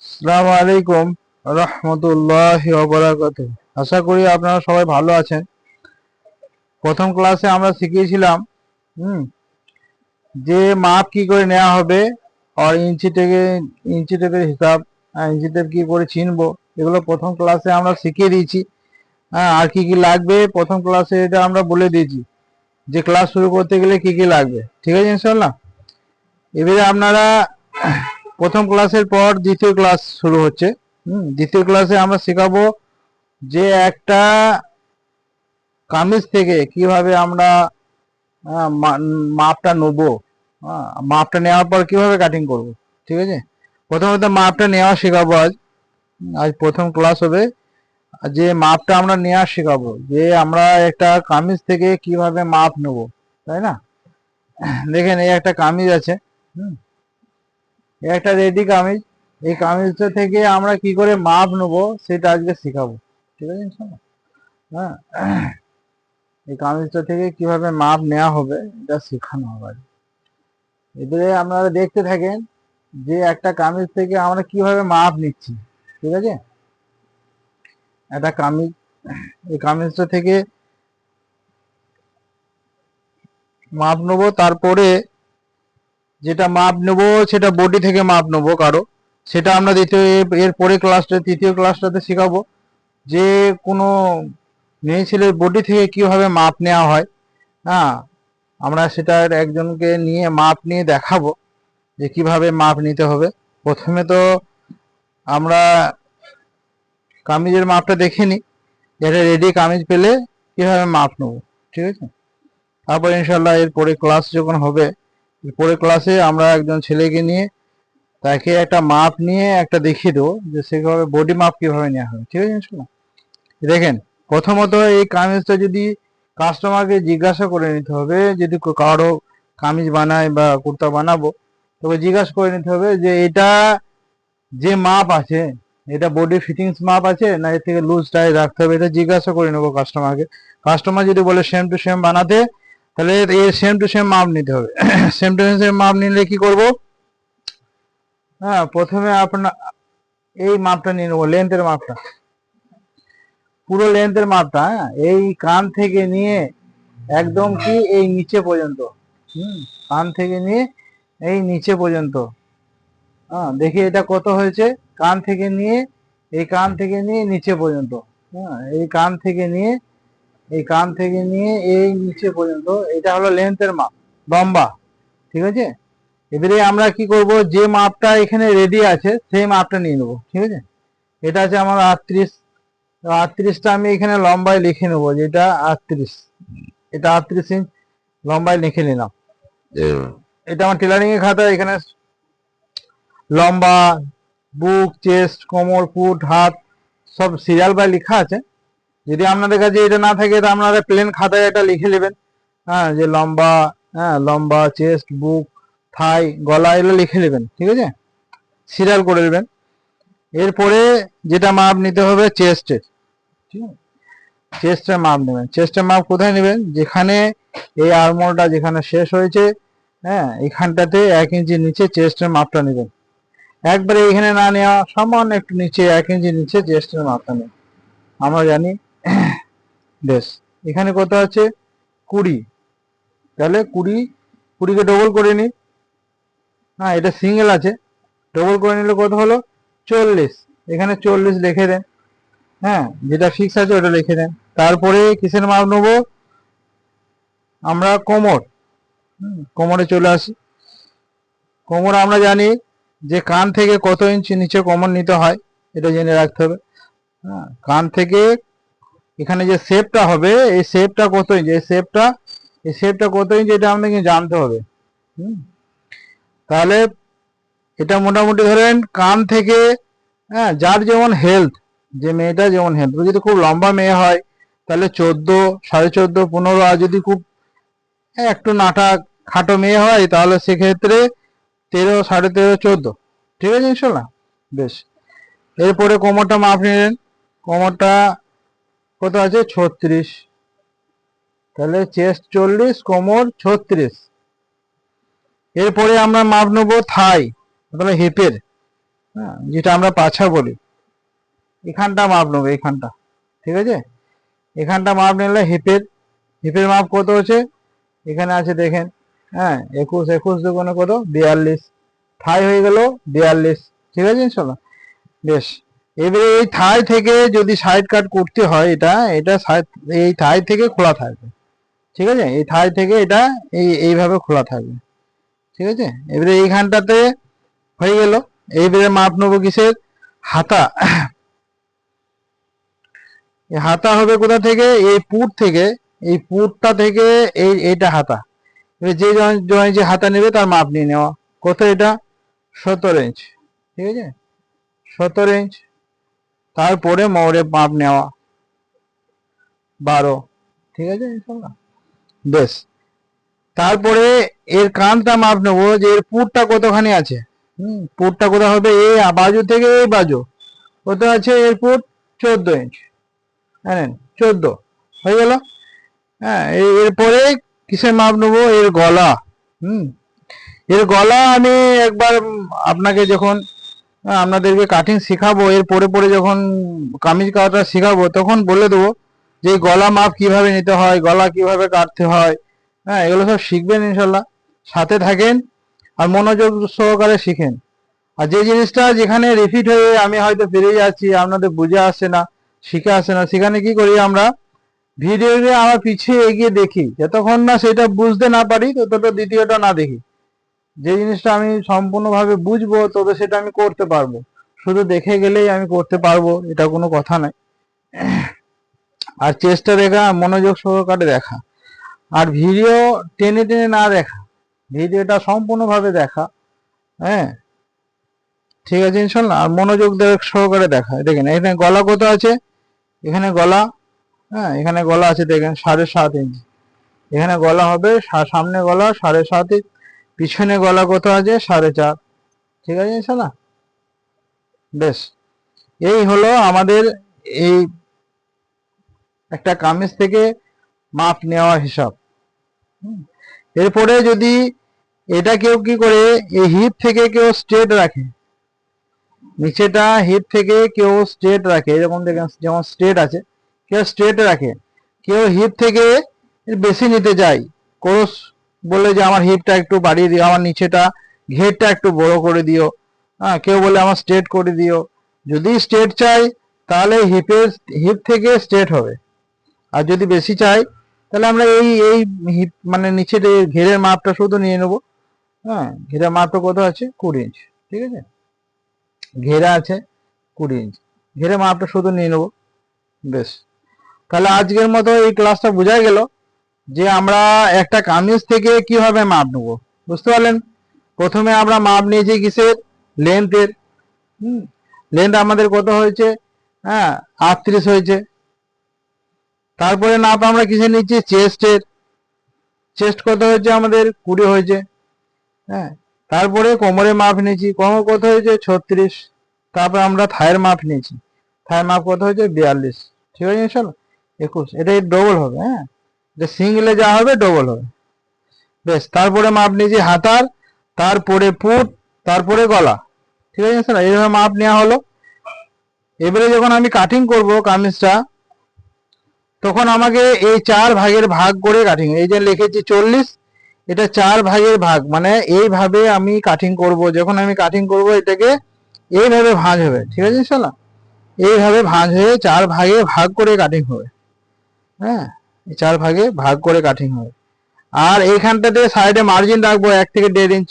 আসসালামু আলাইকুম রহমতুল্লাহি ওয়া বারাকাতুহু। আশা করি আপনারা সবাই ভালো আছেন। প্রথম ক্লাসে আমরা শিখিয়েছিলাম যে মাপ কি করে নেওয়া হবে আর ইঞ্চি টেপের হিসাব, ইঞ্চি টেপ কি করে চিনবো, এগুলো প্রথম ক্লাসে আমরা শিখিয়ে দিয়েছি। আর কি কি লাগবে প্রথম ক্লাসে এটা আমরা বলে দিয়েছি যে ক্লাস শুরু করতে গেলে কি কি লাগবে। ঠিক আছে ইনশাআল্লাহ। এবারে আপনারা প্রথম ক্লাসের পর দ্বিতীয় ক্লাস শুরু হচ্ছে। দ্বিতীয় ক্লাসে আমরা শেখাবো যে একটা কামিজ থেকে কিভাবে আমরা মাপটা নেবো, মাপটা নেওয়ার পর কিভাবে কাটিং করব। ঠিক আছে, প্রথমত মাপটা নেওয়া শেখাবো। আজ আজ প্রথম ক্লাস হবে যে মাপটা আমরা নেওয়া শেখাবো, যে আমরা একটা কামিজ থেকে কিভাবে মাপ নেব, তাই না? দেখেন এই একটা কামিজ আছে, একটা রেডি কামিজ। এই কামিজটা থেকে আমরা কি করে মাপ নেব সেটা আজকে শেখাবো। ঠিক আছে ইনশাআল্লাহ। হ্যাঁ, এই কামিজটা থেকে কিভাবে মাপ নেওয়া হবে এটা শেখানো হবে। এবারে আপনারা দেখতে থাকেন যে একটা কামিজ থেকে আমরা কিভাবে মাপ নিচ্ছি। ঠিক আছে, একটা কামিজ, এই কামিজটা থেকে মাপ নেবো, তারপরে যেটা মাপ নেবো সেটা বডি থেকে মাপ নেবো কারো, সেটা আমরা এর পরে ক্লাসটা তৃতীয় ক্লাসটাতে শেখাবো যে কোনো মেয়ে ছেলের বডি থেকে কিভাবে মাপ নেওয়া হয়। হ্যাঁ, আমরা সেটার একজনকে নিয়ে মাপ নিয়ে দেখাবো যে কিভাবে মাপ নিতে হবে। প্রথমে তো আমরা কামিজের মাপটা দেখে নিই, যেটা রেডি কামিজ পেলে কিভাবে মাপ নেবো। ঠিক আছে, তারপর ইনশাল্লাহ এর পরে ক্লাস যখন হবে, পরে ক্লাসে আমরা একজন ছেলেকে নিয়ে তাকে একটা মাপ নিয়ে একটা দেখিয়ে দেবো যে সেভাবে বডি মাপ কিভাবে নেওয়া হবে। ঠিক আছে ইনশাল্লাহ। দেখেন, প্রথমত এই কামিজটা যদি কাস্টমারকে জিজ্ঞাসা করে নিতে হবে, যদি কারো কামিজ বানায় বা কুর্তা বানাবো, তবে জিজ্ঞাসা করে নিতে হবে যে এটা যে মাপ আছে, এটা বডি ফিটিংস মাপ আছে না এর থেকে লুজ টাইট রাখতে হবে, এটা জিজ্ঞাসা করে নেবো কাস্টমারকে। কাস্টমার যদি বলে সেম টু সেম বানাতে, তাহলে এর সেম টু সেম মাপ নিতে হবে। সেম টু সেম মাপ নিলে কি করব, হ্যাঁ, প্রথমে আপনার এই মাপটা নিয়ে নেবো, লেন্থের মাপটা, পুরো লেন্থের মাপটা। হ্যাঁ, এই কান থেকে নিয়ে একদম কি এই নিচে পর্যন্ত, কান থেকে নিয়ে এই নিচে পর্যন্ত। হ্যাঁ, দেখি এটা কত হয়েছে। কান থেকে নিয়ে এই কান থেকে নিয়ে নিচে পর্যন্ত। হ্যাঁ, এই কান থেকে নিয়ে এই কান থেকে নিয়ে এই নিচে পর্যন্ত, এটা হলো লেন্থের মাপ, লম্বা। ঠিক আছে, এবারে আমরা কি করব, যে মাপটা এখানে রেডি আছে সেই মাপটা নিয়ে নেবো। ঠিক আছে, এটা আছে আমার 38। 38টা আমি এখানে লম্বায় লিখে নেবো, যেটা 38, এটা 38 ইঞ্চ লম্বায় লিখে নিলাম। এটা আমার টেলারিং এর খাতা। এখানে লম্বা, বুক, চেস্ট, কোমর, ফুট, হাত সব সিরিয়াল বাই লেখা আছে। যদি আপনাদের কাছে এটা না থাকে তো আপনারা প্লেন খাতায় এটা লিখে নেবেন। হ্যাঁ, যে লম্বা, হ্যাঁ লম্বা, চেস্ট, বুক, থাই, গলা, এগুলো লিখে নেবেন। ঠিক আছে, সিরিয়াল করে নেবেন। এরপরে যেটা মাপ নিতে হবে চেস্টের, ঠিক আছে, চেস্টের মাপ নেবেন। চেস্টের মাপ কোথায় নেবেন, যেখানে এই আর্মোলটা যেখানে শেষ হয়েছে, হ্যাঁ, এখানটাতে 1 ইঞ্চি নিচে চেস্টের মাপটা নেবেন। একবারে এখানে না নেওয়া, সামান্য একটু নিচে 1 ইঞ্চি নিচে চেস্টের মাপটা নেবেন। আমরা জানি বেশ, এখানে কত আছে 20, তাহলে 20কে ডবল করে নিই। হ্যাঁ, এটা সিঙ্গেল আছে, ডবল করে নিলে কত হলো 40। এখানে 40 লিখে দেন। হ্যাঁ, যেটা ফিক্স আছে ওটা লিখে দেন। তারপরে কিসের মাপ নেবো আমরা, কোমর। কোমরে চলে আসি। কোমর আমরা জানি যে কান থেকে কত ইঞ্চি নিচে কোমর নিতে হয়, এটা জেনে রাখতে হবে। হ্যাঁ, কান থেকে এখানে যে শেপটা হবে, এই শেপটা কত ইঞ্চি, এই শেপটা কত ইঞ্চি, এটা আমাদেরকে জানতে হবে। তাহলে এটা মোটামুটি ধরেন কান থেকে, হ্যাঁ, যার যেমন হেলথ, যে মেয়েটা যেমন হেলথ, যদি খুব লম্বা মেয়ে হয় তাহলে 14, 14.5, 15। আর যদি খুব একটু নাটা খাটো মেয়ে হয় তাহলে সেক্ষেত্রে 13, 13.5, 14। ঠিক আছে ইনশাল্লাহ, বেশ। এরপরে কোমরটা মাপ নিলেন। কোমরটা কত আছে 36, তাহলে চেস্ট 40, কোমর 36। এরপরে আমরা মাপ নেবো থাই, তাহলে হিপের। হ্যাঁ, যেটা আমরা পাছা বলি, এখানটা মাপ নেবো, এখানটা। ঠিক আছে, এখানটা মাপ নিলে হিপের মাপ কত হচ্ছে, এখানে আছে দেখেন, হ্যাঁ 21, 21 দুগুণে কত, 42, থাই হয়ে গেল 42। ঠিক আছে চলো, বেশ। এবারে এই থাই থেকে যদি সাইড কাট করতে হয়, এটা এটা এই থাই থেকে খোলা থাকবে। ঠিক আছে, এই থাই থেকে এটা এইভাবে খোলা থাকবে। ঠিক আছে, এবারে এইখানটাতে হয়ে গেল। এইবারে মাপ নেবো কিসের, হাতা। এই হাতা হবে কোথা থেকে, এই পুট থেকে, এই পুটটা থেকে এইটা হাতা। যে যে হাতা নেবে তার মাপ নিয়ে নেওয়া, কত এটা, 17 ইঞ্চ। ঠিক আছে, 17 ইঞ্চ। তারপরে মোহরের মাপ নেওয়া 12। ঠিক আছে, বেশ। তারপরে এর কানটা মাপ নেবো, যে এর পুটটা কতখানি আছে। পুটটা কোথা হবে, এই বাজু থেকে এই বাজু কত আছে, এর পুট 14 ইঞ্চ। জানেন, 14 হয়ে গেল। হ্যাঁ, এরপরে কিসের মাপ নেবো, এর গলা। এর গলা আমি একবার আপনাকে যখন আপনাদেরকে কাটিং শেখাবো, এর পরে পরে যখন কামিজ কাটা শেখাবো, তখন বলে দেবো যে গলা মাপ কিভাবে নিতে হয়, গলা কিভাবে কাটতে হয়। হ্যাঁ, এগুলো সব শিখবেন ইনশাল্লাহ। সাথে থাকেন আর মনোযোগ সহকারে শিখেন। আর যে জিনিসটা যেখানে রিপিট হয়ে আমি হয়তো ফিরে যাচ্ছি, আপনাদের বুঝে আসছে না, শিখে আসছে না, সেখানে কি করি আমরা, ভিডিওতে আমার পিছিয়ে এগিয়ে দেখি, যতক্ষণ না সেটা বুঝতে না পারি তত দ্বিতীয়টা না দেখি। যে জিনিসটা আমি সম্পূর্ণভাবে বুঝবো তবে সেটা আমি করতে পারবো। শুধু দেখে গেলেই আমি করতে পারবো এটা কোনো কথা নয়। আর চেষ্টা দেখা, মনোযোগ সহকারে দেখা, আর ভিডিও টেনে টেনে না দেখা, ভিডিওটা সম্পূর্ণভাবে দেখা। হ্যাঁ, ঠিক আছে ইনশাল্লাহ। আর মনোযোগ সহকারে দেখা। দেখেন এখানে গলা কত আছে, এখানে গলা, হ্যাঁ এখানে গলা আছে দেখেন 7.5 ইঞ্চি। এখানে গলা হবে, সামনে গলা 7.5 ইঞ্চ, পিছনে গলা কত আছে 4.5। ঠিক আছে ইনশাল্লাহ, বেশ। এই হলো আমাদের এই একটা কামিজ থেকে মাপ নেওয়া হিসাব। এরপরে যদি এটা কেউ কি করে, এই হিপ থেকে কেউ স্ট্রেট রাখে, নিচেটা হিপ থেকে কেউ স্ট্রেট রাখে, এরকম দেখেন যেমন স্ট্রেট আছে, কেউ স্ট্রেট রাখে, কেউ হিপ থেকে বেশি নিতে চায়, কোর্স বলে যে আমার হিপটা একটু বাড়িয়ে দিও, আমার নিচেটা ঘেরটা একটু বড় করে দিও। হ্যাঁ, কেউ বলে আমার স্ট্রেট করে দিও। যদি স্ট্রেট চাই তাহলে হিপ থেকে স্ট্রেট হবে, আর যদি বেশি চাই তাহলে আমরা এই এই হিপ মানে নিচের ঘেরের মাপটা শুধু নিয়ে নেবো। হ্যাঁ, ঘেরের মাপটা কত আছে, 20 ইঞ্চ। ঠিক আছে, ঘেরা আছে 20 ইঞ্চ, ঘেরে মাপটা শুধু নিয়ে নেবো। বেশ, তাহলে আজকের মতো এই ক্লাসটা বোঝা গেল যে আমরা একটা কামিজ থেকে কিভাবে মাপ নেবো। বুঝতে পারলেন, প্রথমে আমরা মাপ নিয়েছি কিসের, লেন্থের। লেন্থ আমাদের কত হয়েছে, হ্যাঁ 38 হয়েছে। তারপরে মাপ আমরা কিসে নিচ্ছি, চেস্টের। চেস্ট কত হয়েছে আমাদের, 20 হয়েছে। হ্যাঁ, তারপরে কোমরের মাপ নিয়েছি, কোমর কত হয়েছে 36। তারপরে আমরা থায়ের মাপ নিয়েছি, থায়ের মাপ কত হয়েছে 42। ঠিক আছে চলো, 21। এটাই ডবল হবে। হ্যাঁ, এটা সিঙ্গেলে যা হবে ডবল হবে। বেশ, তারপরে মাপ নিয়েছি হাতার, তারপরে পুট, তারপরে গলা। ঠিক আছে স্যার, এইভাবে মাপ নেওয়া হলো। এবারে যখন আমি কাটিং করব কামিজটা, তখন আমাকে এই 4 ভাগের ভাগ করে কাটিং, এই যে লিখেছি 40, এটা 4 ভাগের ভাগ, মানে এইভাবে আমি কাটিং করব। যখন আমি কাটিং করব এটাকে এইভাবে ভাঁজ হবে। ঠিক আছে ইনশাল্লাহ, এইভাবে ভাঁজ হয়ে 4 ভাগে ভাগ করে কাটিং হবে। হ্যাঁ, 4 ভাগে ভাগ করে কাটিং হবে। আর এইখানটাতে সাইডে মার্জিন রাখবো 1 থেকে 1.5 ইঞ্চ।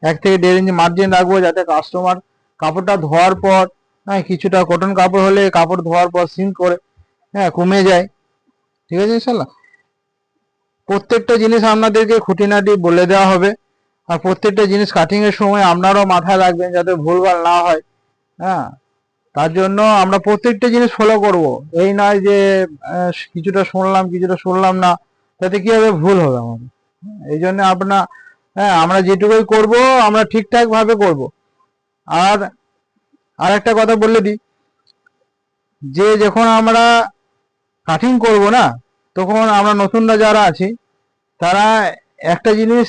1 থেকে 1.5 ইঞ্চ মার্জিন রাখবো, যাতে কাস্টমার কাপড়টা ধোয়ার পর, হ্যাঁ কিছুটা কটন কাপড় হলে কাপড় ধোয়ার পর সিঙ্ক করে, হ্যাঁ কমে যায়। ঠিক আছে ইনশাল্লাহ, প্রত্যেকটা জিনিস আপনাদেরকে খুঁটিনাটি বলে দেওয়া হবে। আর প্রত্যেকটা জিনিস কাটিং এর সময় আপনারাও মাথায় রাখবেন যাতে ভুলভাল না হয়। হ্যাঁ, তার জন্য আমরা প্রত্যেকটা জিনিস ফলো করব। এই নয় যে কিছুটা শুনলাম না, তাতে কি হবে, ভুল হবে আমাদের। এই জন্য হ্যাঁ আমরা যেটুকুই করব আমরা ঠিকঠাক ভাবে করব। আর একটা কথা বলে দিই, যে যখন আমরা কাটিং করব না, তখন আমরা নতুনরা যারা আছি তারা একটা জিনিস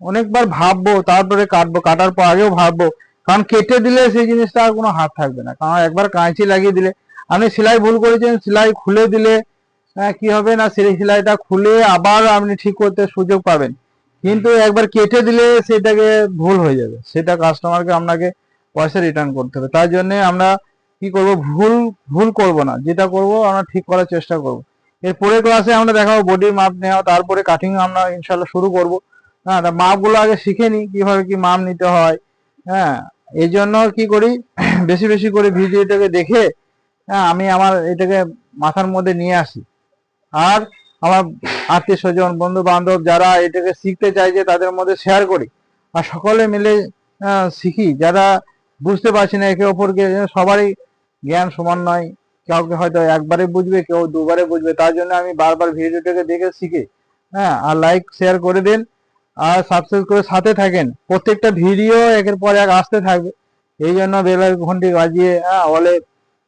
অনেকবার ভাববো, তারপরে কাটবো, কাটার পর আগেও ভাববো কারণ কেটে দিলে সেই জিনিসটা আর কোনো হাত থাকবে না। কারণ একবার কাঁচি লাগিয়ে দিলে, আপনি সেলাই ভুল করেছেন, সেলাই খুলে দিলে কি হবে না, সেই সেলাইটা খুলে আবার আপনি ঠিক করতে সুযোগ পাবেন। কিন্তু একবার কেটে দিলে সেটাকে ভুল হয়ে যাবে, সেটা কাস্টমারকে আপনাকে পয়সা রিটার্ন করতে হবে। তার জন্য আমরা কি করব, ভুল ভুল করব না, যেটা করব আমরা ঠিক করার চেষ্টা করব। এর পরের ক্লাসে আমরা দেখাবো বডির মাপ নেওয়া, তারপরে কাটিং আমরা ইনশাল্লাহ শুরু করব। হ্যাঁ, মাপগুলো আগে শিখে নিই কিভাবে কি মাপ নিতে হয়। হ্যাঁ, এই জন্য কি করি, বেশি বেশি করে ভিডিওটাকে দেখে হ্যাঁ আমি আমার এটাকে মাথার মধ্যে নিয়ে আসি। আর আমার আত্মীয় স্বজন বন্ধু বান্ধব যারা এটাকে শিখতে চাইছে তাদের মধ্যে শেয়ার করি, আর সকলে মিলে শিখি। যারা বুঝতে পারছি না একে অপরকে, সবারই জ্ঞান সমান নয়, কাউকে হয়তো একবারে বুঝবে, কেউ দুবারে বুঝবে, তার জন্য আমি বারবার ভিডিওটাকে দেখে শিখি। হ্যাঁ, আর লাইক শেয়ার করে দিন, আর সাবস্ক্রাইব করে সাথে থাকেন। প্রত্যেকটা ভিডিও একের পর এক আসতে থাকবে, এই জন্য বেলের ঘন্টি বাজিয়ে অলে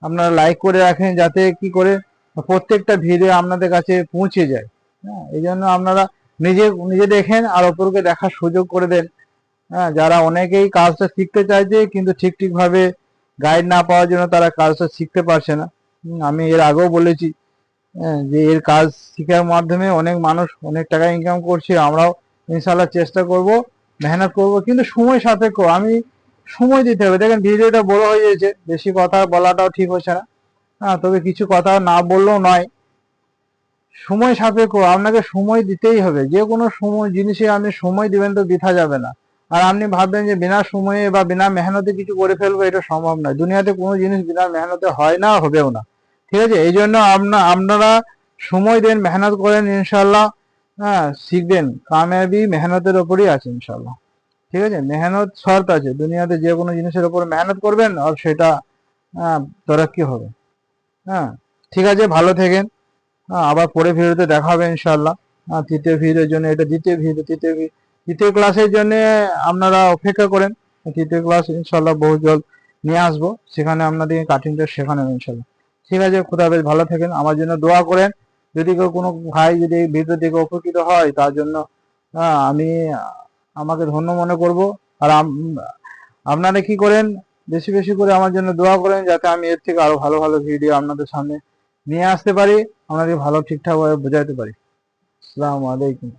আপনারা লাইক করে রাখেন, যাতে কি করে প্রত্যেকটা ভিডিও আপনাদের কাছে পৌঁছে যায়। হ্যাঁ, এই জন্য আপনারা নিজে নিজে দেখেন আর অপরকে দেখার সুযোগ করে দেন। হ্যাঁ, যারা অনেকেই কাজটা শিখতে চাইছে কিন্তু ঠিক ভাবে গাইড না পাওয়ার জন্য তারা কাজটা শিখতে পারছে না। আমি এর আগেও বলেছি যে এর কাজ শিখার মাধ্যমে অনেক মানুষ অনেক টাকা ইনকাম করছে। আমরাও ইনশাল্লাহ চেষ্টা করব, মেহনত করব, কিন্তু সময় সাপেক্ষ। আমি সময় দিতে হবে। দেখেন ভিডিওটা বড় হয়ে যাচ্ছে, বেশি কথা বলাটাও ঠিক হচ্ছে না। হ্যাঁ, তবে কিছু কথা না বললেও নয়, সময় সাপেক্ষ, আপনাকে সময় দিতেই হবে। যে কোনো সময় জিনিসে আপনি সময় দিবেন তো বৃথা যাবে না। আর আপনি ভাববেন যে বিনা সময়ে বা বিনা মেহনতে কিছু করে ফেলবো, এটা সম্ভব নয়। দুনিয়াতে কোনো জিনিস বিনা মেহনতে হয় না, হবেও না। ঠিক আছে, এই জন্য আপনারা সময় দেন, মেহনত করেন, ইনশাল্লাহ হ্যাঁ শিখবেন। কামিয়াবি মেহনতের ওপরই আছে ইনশাল্লাহ। ঠিক আছে, মেহনত শর্ত আছে দুনিয়াতে, যে কোনো জিনিসের উপর মেহনত করবেন আর সেটা তরাক্কি হবে। হ্যাঁ, ঠিক আছে, ভালো থাকেন। আবার পরে ভিডিওতে দেখা হবে ইনশাল্লাহ। তৃতীয় ভিডিওর জন্য, এটা দ্বিতীয় ভিডিও, তৃতীয় ক্লাসের জন্য আপনারা অপেক্ষা করেন। তৃতীয় ক্লাস ইনশাল্লাহ বহু জল নিয়ে আসবো, সেখানে আপনাদের কাটিংটা শেখানো হবে ইনশাল্লাহ। ঠিক আছে, খুদা হাফেজ, ভালো থাকেন, আমার জন্য দোয়া করেন। যদি কেউ কোনো ভাই যদি এই ভিডিও থেকে উপকৃত হয়, তার জন্য আমি আমাকে ধন্য মনে করব। আর আপনারা কি করেন, বেশি বেশি করে আমার জন্য দোয়া করেন, যাতে আমি এর থেকে আরো ভালো ভালো ভিডিও আপনাদের সামনে নিয়ে আসতে পারি, আপনাদের ভালো ঠিকঠাক ভাবে বোঝাতে পারি। আসসালামু আলাইকুম।